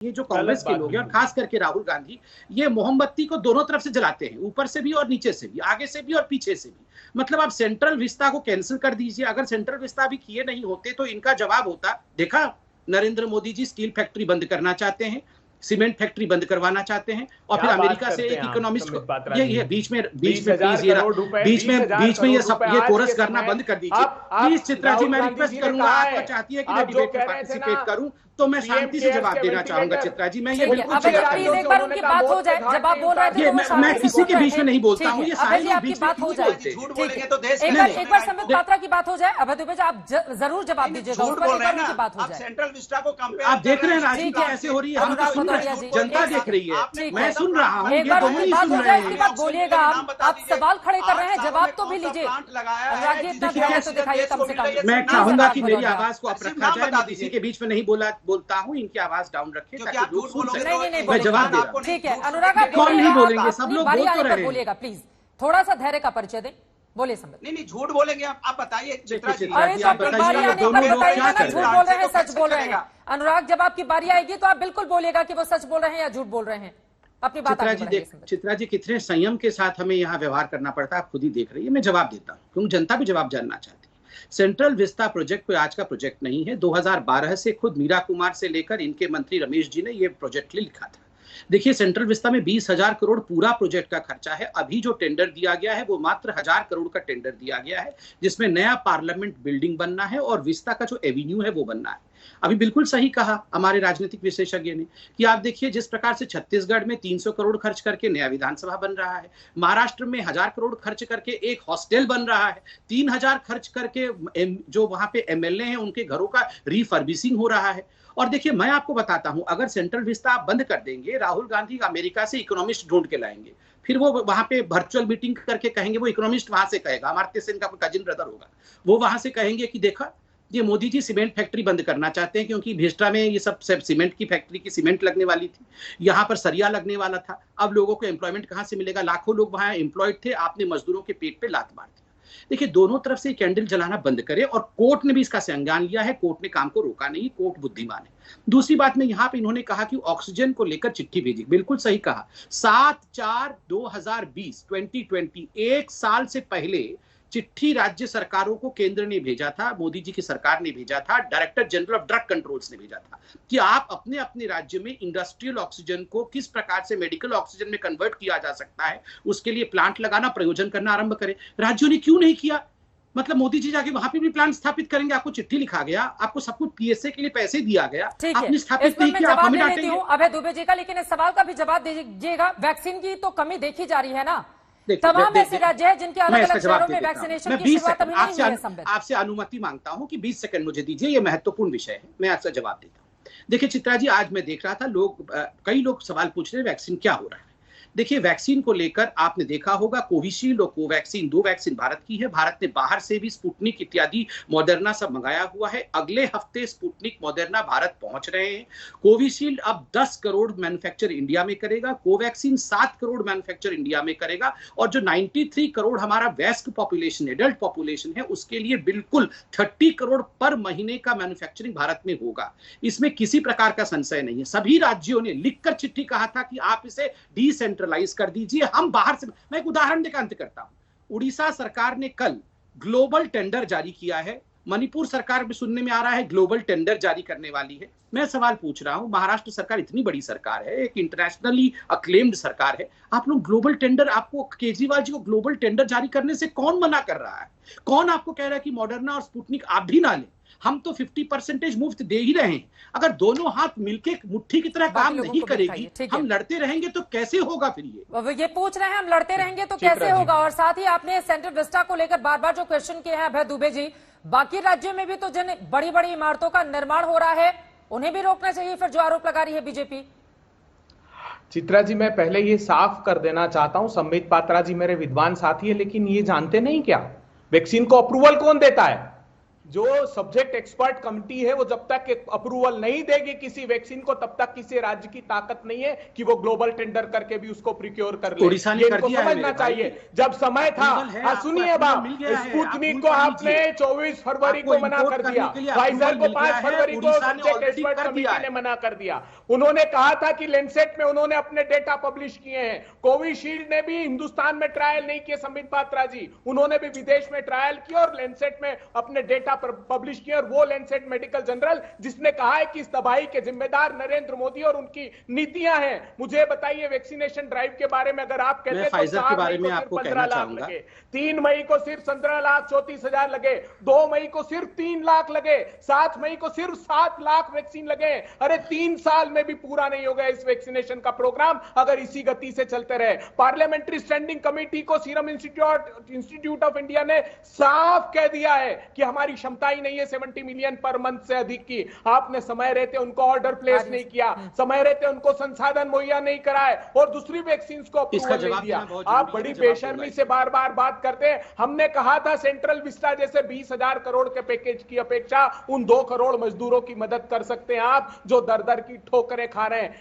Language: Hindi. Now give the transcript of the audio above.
ये जो कांग्रेस के लोग हैं और खास करके राहुल गांधी, ये मोमबत्ती को दोनों तरफ से जलाते हैं, ऊपर से भी और नीचे से भी, आगे से भी और पीछे से भी। मतलब आप सेंट्रल विस्ता को कैंसिल कर दीजिए। अगर सेंट्रल विस्ता भी किए नहीं होते तो इनका जवाब होता, देखा नरेंद्र मोदी जी स्टील फैक्ट्री बंद करना चाहते हैं, सीमेंट फैक्ट्री बंद करवाना चाहते हैं, और फिर अमेरिका से एक इकोनॉमिस्ट को ये बीच में प्लीज ये सब ये कोरस करना बंद कर दीजिए प्लीज। चित्रा जी मैं रिक्वेस्ट करूंगा, आपको चाहती है कि मैं डिबेट में पार्टिसिपेट करूं तो मैं शांति से जवाब देना चाहूंगा। चित्रा जी मैं ये बिल्कुल एक बार उनकी बात हो जाए, जब आप बोल रहे थे मैं किसी के बीच में नहीं बोलता हूँ, ये सारे लोग बीच में बात हो जाए। एक बार संबित पात्रा की बात हो जाए, अभय दुबे जी आप जरूर जवाब दीजिएगा, उनकी बात हो जाए। सेंट्रल विस्टा को आप देख रहे हैं राजनीति कैसे हो रही है, हम तो सुन रहे हैं, जनता देख रही है, मैं सुन रहा हूँ, एक बार उनकी बात हो जाए, इसके बाद बोलिएगा। आप सवाल खड़े कर रहे हैं, जवाब तो भी लीजिए। मैं चाहूंगा कि मेरी आवाज को आप रखा जाए, मैं किसी के बीच में नहीं बोलता हूँ, इनकी आवाज डाउन रखे ताकि लोग सुन सकें। मैं जवाब दे रहा हूं। ठीक है अनुराग, कौन नहीं बोलेंगे, सब लोग बोल तो रहे हैं। बोलिएगा प्लीज, थोड़ा सा धैर्य का परिचय दें, बोले संबित। नहीं झूठ बोलेंगे आप बताइए। चित्रा जी आप बताइए, झूठ बोल रहे हैं सच बोल रहे हैं। अनुराग जब आपकी बारी आएगी तो आप बिल्कुल बोलिएगा कि वो सच बोल रहे हैं या झूठ बोल रहे हैं, अपनी बात आगे बढ़ाइए। चित्रा जी कितने संयम के साथ हमें यहाँ व्यवहार करना पड़ता है, आप खुद ही देख रही है। मैं जवाब देता हूँ क्योंकि जनता भी जवाब जानना चाहती है। सेंट्रल विस्ता प्रोजेक्ट कोई आज का प्रोजेक्ट नहीं है, 2012 से खुद मीरा कुमार से लेकर इनके मंत्री रमेश जी ने यह प्रोजेक्ट लिखा था। देखिए सेंट्रल विस्ता में 20,000 करोड़ पूरा प्रोजेक्ट का खर्चा है। अभी जो टेंडर दिया गया है वो मात्र 1,000 करोड़ का टेंडर दिया गया है, जिसमें नया पार्लियामेंट बिल्डिंग बनना है और विस्ता का जो एवेन्यू है वो बनना है। अभी बिल्कुल सही कहा हमारे राजनीतिक विशेषज्ञ ने कि आप देखिए जिस प्रकार से छत्तीसगढ़ में 300 करोड़ खर्च करके नया विधानसभा बन रहा है, महाराष्ट्र में 1,000 करोड़ खर्च करके एक हॉस्टल बन रहा है, 3,000 खर्च करके जो वहां पे एमएलए हैं उनके घरों का रिफर्बिशिंग हो रहा है। और देखिए मैं आपको बताता हूं, अगर सेंट्रल विस्ता आप बंद कर देंगे, राहुल गांधी अमेरिका से इकोनॉमिस्ट ढूंढ के लाएंगे, फिर वो वहां पे वर्चुअल मीटिंग करके कहेंगे, वो इकोनॉमिस्ट वहां से कहेगा, अमर्त्य सेन का कोई कजिन ब्रदर होगा, वो वहां से कहेंगे कि देखा ये मोदी जी सीमेंट फैक्ट्री बंद करना चाहते हैं क्योंकि भेस्टा में ये सब सीमेंट की फैक्ट्री की सीमेंट लगने वाली थी, यहाँ पर सरिया लगने वाला था। अब लोगों को एम्प्लॉयमेंट कहाँ से मिलेगा, लाखों लोग वहां एम्प्लॉयड थे, आपने मजदूरों के पेट पे लात मार दिया। देखिए दोनों तरफ से कैंडल जलाना बंद करे, और कोर्ट ने भी इसका संज्ञान लिया है, कोर्ट ने काम को रोका नहीं, कोर्ट बुद्धिमान है। दूसरी बात में यहाँ पे इन्होंने कहा कि ऑक्सीजन को लेकर चिट्ठी भेजी, बिल्कुल सही कहा। 7/4/2020 2020 एक साल से पहले चिट्ठी राज्य सरकारों को केंद्र ने भेजा था, मोदी जी की सरकार ने भेजा था, director general of drug controls ने भेजा था कि आप अपने अपने राज्य में इंडस्ट्रियल ऑक्सीजन को किस प्रकार से मेडिकल ऑक्सीजन में कन्वर्ट किया जा सकता है, उसके लिए प्लांट लगाना, प्रयोजन करना आरंभ करें। राज्यों ने क्यों नहीं किया? मतलब मोदी जी जाके वहां पे भी प्लांट स्थापित करेंगे, आपको चिट्ठी लिखा गया, आपको सब कुछ पीएसए के लिए पैसे दिया गया, आपने स्थापित नहीं किया, आप हमें डांटेंगे। अभय दुबे जी का लेकिन इस सवाल का भी जवाब दीजिएगा। वैक्सीन की तो कमी देखी जा रही है ना, तमाम ऐसे राज्य हैं जिनके अलग अलग शहरों में वैक्सीनेशन की शुरुआत अभी नहीं हुई है। संबित आपसे अनुमति मांगता हूं कि 20 सेकंड मुझे दीजिए, ये महत्वपूर्ण विषय है, मैं आपसे जवाब देता हूं। देखिए चित्रा जी, आज मैं देख रहा था कई लोग सवाल पूछ रहे हैं वैक्सीन क्या हो रहा है। देखिए वैक्सीन को लेकर आपने देखा होगा, कोविशील्ड और कोवैक्सीन 2 वैक्सीन भारत की है। भारत ने बाहर से भी स्पुतनिक इत्यादि मॉडर्ना सब मंगाया हुआ है। अगले हफ्ते स्पुतनिक मॉडर्ना भारत पहुंच रहे हैं। कोविशील्ड अब 10 करोड़ मैन्युफैक्चर इंडिया में करेगा, कोवैक्सीन 7 करोड़ मैन्युफैक्चर इंडिया में करेगा, और जो 93 करोड़ हमारा वयस्क पॉपुलेशन एडल्ट पॉपुलेशन है उसके लिए बिल्कुल 30 करोड़ पर महीने का मैन्युफैक्चरिंग भारत में होगा। इसमें किसी प्रकार का संशय नहीं है। सभी राज्यों ने लिखकर चिट्ठी कहा था कि आप इसे डिसेंट्रलाइज कर दीजिए, हम बाहर से। मैं एक उदाहरण देकर अंत करता हूं। उड़ीसा सरकार ने कल ग्लोबल टेंडर जारी किया है, मणिपुर सरकार भी सुनने में आ रहा है ग्लोबल टेंडर जारी करने वाली है। मैं सवाल पूछ रहा हूं, महाराष्ट्र सरकार इतनी बड़ी सरकार है, एक इंटरनेशनली अक्लेम्ड सरकार है, आप लोग ग्लोबल टेंडर, आपको केजरीवाल जी को ग्लोबल टेंडर जारी करने से कौन मना कर रहा है? कौन आपको कह रहा है कि मॉडर्ना और स्पुतनिक आप भी ना लें? हम तो 50% मुफ्त दे ही रहे हैं। अगर दोनों हाथ मिलके मुट्ठी की तरह काम नहीं करेगी, हम लड़ते रहेंगे तो कैसे होगा? फिर ये पूछ रहे हैं हम लड़ते रहेंगे तो कैसे होगा। और साथ ही आपने सेंट्रल विस्टा को लेकर बार बार जो क्वेश्चन किए हैं अभय दुबे जी, बाकी राज्यों में भी तो जिन बड़ी बड़ी इमारतों का निर्माण हो रहा है उन्हें भी रोकना चाहिए, फिर जो आरोप लगा रही है बीजेपी। चित्रा जी मैं पहले ये साफ कर देना चाहता हूं, संबित पात्रा जी मेरे विद्वान साथी है, लेकिन ये जानते नहीं क्या वैक्सीन को अप्रूवल कौन देता है? जो सब्जेक्ट एक्सपर्ट कमिटी है वो जब तक अप्रूवल नहीं देगी किसी वैक्सीन को, तब तक किसी राज्य की ताकत नहीं है कि वो ग्लोबल टेंडर करके भी उसको प्रिक्योर कर ले। ये इनको समझना चाहिए। जब समय था, सुनिए बात, स्पुतनिक को आपने 24 फरवरी को मना कर दिया, फाइजर को 5 फरवरी को सब्जेक्ट एक्सपर्ट कमिटी ने मना कर दिया। उन्होंने कहा था कि लैंसेट में उन्होंने अपने डेटा पब्लिश किए हैं। कोविशील्ड ने भी हिंदुस्तान में ट्रायल नहीं किए, संबित पात्रा जी, उन्होंने भी विदेश में ट्रायल किया और लैंसेट में अपने डेटा पब्लिश किया। और वो लैंसेट मेडिकल जर्नल जिसने कहा है कि इस तबाही के जिम्मेदार नरेंद्र मोदी और उनकी नीतियां हैं। मुझे बताइए वैक्सीनेशन ड्राइव के बारे में अगर आप कहते हैं तो 4 मई को सिर्फ 15 लाख लगे, 3 मई को सिर्फ 15,34,000 लगे, 2 मई को सिर्फ 3 लाख लगे, 7 मई को सिर्फ 7 लाख वैक्सीन लगे। अरे 3 साल में भी पूरा नहीं हो गया इस वैक्सीनेशन का प्रोग्राम अगर इसी गति से चलते रहे। पार्लियामेंट्री स्टैंडिंग कमेटी को सीरम इंस्टीट्यूट ऑफ इंडिया ने साफ कह दिया है कि हमारी क्षमता ही नहीं है 70 मिलियन पर मंथ से अधिक की। आपने समय रहते उनको ऑर्डर प्लेस नहीं किया, समय रहते उनको संसाधन मुहैया नहीं कराए और दूसरी वैक्सीन को अप्रूवल नहीं दिया। आप बड़ी बेशर्मी से बार बार बात करते हैं। हमने कहा था सेंट्रल विस्टा जैसे 20,000 करोड़ के पैकेज की अपेक्षा उन 2 करोड़ मजदूरों की मदद कर सकते हैं आप जो दर दर की ठोकरें खा रहे हैं।